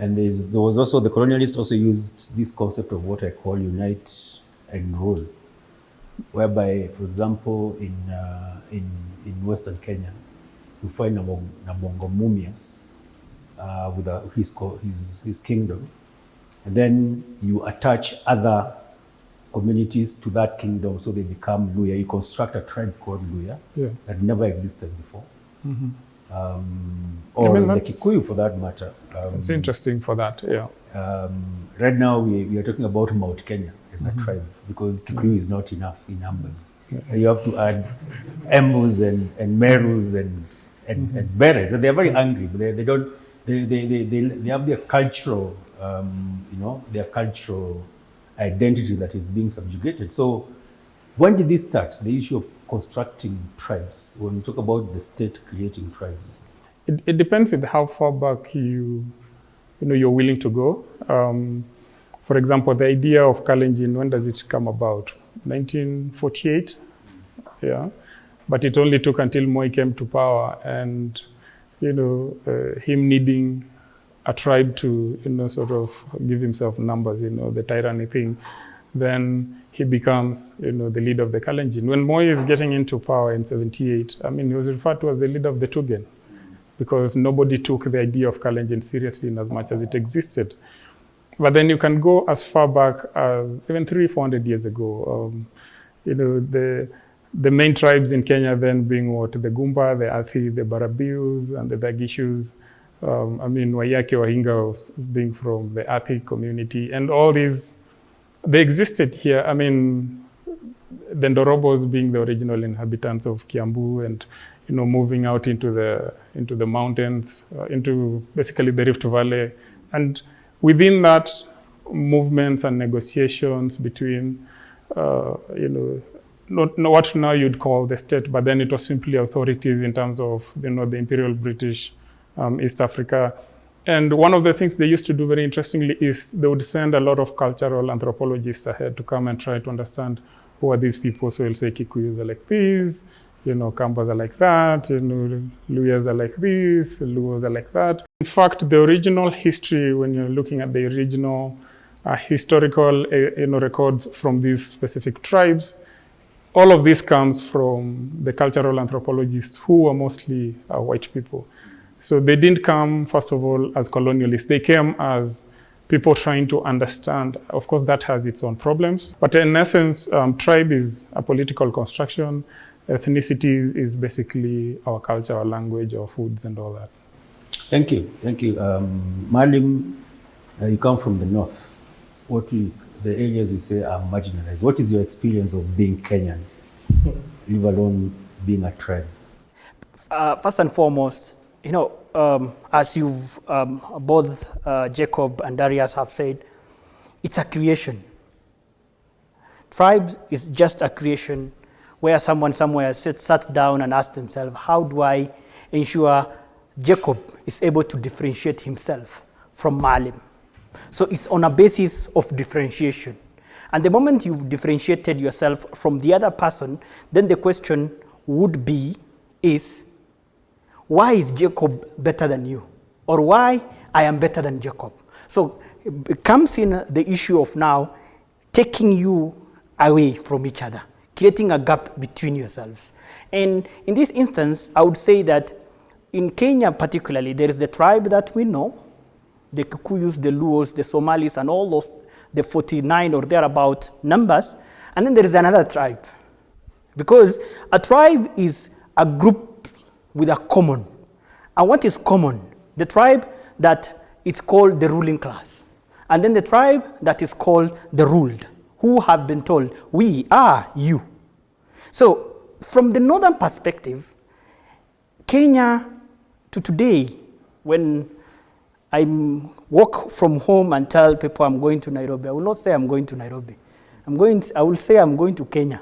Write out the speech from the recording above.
And there was also, the colonialists also used this concept of what I call unite and rule, whereby, for example, in Western Kenya, you find Nabongo Mumias with his kingdom, and then you attach other communities to that kingdom, so they become Luya. You construct a tribe called Luya that never existed before. Mm-hmm. Or the Kikuyu, for that matter. It's interesting for that, yeah. Right now, we are talking about Mount Kenya as a tribe, because Kikuyu is not enough in numbers. You have to add Embus and Merus and Beres. And they're very angry, but they have their cultural, their cultural identity that is being subjugated. So when did this start, the issue of constructing tribes, when we talk about the state creating tribes? It depends on how far back you're willing to go. For example, the idea of Kalenjin, when does it come about? 1948, yeah. But it only took until Moi came to power, and him needing a tribe to sort of give himself numbers, the tyranny thing. Then he becomes the leader of the Kalenjin. When Moi is getting into power in 78, he was referred to as the leader of the Tugen, because nobody took the idea of Kalenjin seriously in as much as it existed. But then you can go as far back as even 300-400 years ago. The main tribes in Kenya then being what? The Gumba, the Athi, the Barabius, and the Dagishus. Wayake Wahinga being from the Athi community. And all these, they existed here. The Ndorobos being the original inhabitants of Kiambu, and moving out into the mountains, into basically the Rift Valley. And within that, movements and negotiations between, not what now you'd call the state, but then it was simply authorities in terms of, the Imperial British East Africa. And one of the things they used to do very interestingly is they would send a lot of cultural anthropologists ahead to come and try to understand who are these people. So you'll say Kikuyus are like this, Kambas are like that, Luyas are like this, Luos are like that. In fact, the original history, when you're looking at the original historical records from these specific tribes, all of this comes from the cultural anthropologists, who are mostly white people. So they didn't come, first of all, as colonialists. They came as people trying to understand. Of course, that has its own problems. But in essence, tribe is a political construction. Ethnicity is basically our culture, our language, our foods, and all that. Thank you. Malim, you come from the north. The areas you say are marginalized. What is your experience of being Kenyan, leave alone being a tribe? First and foremost, as you've both Jacob and Darius have said, it's a creation. Tribes is just a creation where someone somewhere sat down and asked themselves, how do I ensure Jacob is able to differentiate himself from Malim? So it's on a basis of differentiation. And the moment you've differentiated yourself from the other person, then the question would be why is Jacob better than you? Or why I am better than Jacob? So it comes in the issue of now taking you away from each other, creating a gap between yourselves. And in this instance, I would say that in Kenya particularly, there is the tribe that we know, the Kikuyus, the Luos, the Somalis, and all those, the 49 or thereabout numbers. And then there is another tribe. Because a tribe is a group with a common. And what is common? The tribe that is called the ruling class. And then the tribe that is called the ruled, who have been told, we are you. So from the northern perspective, Kenya to today, when I walk from home and tell people I'm going to Nairobi, I will not say I'm going to Nairobi. I will say I'm going to Kenya.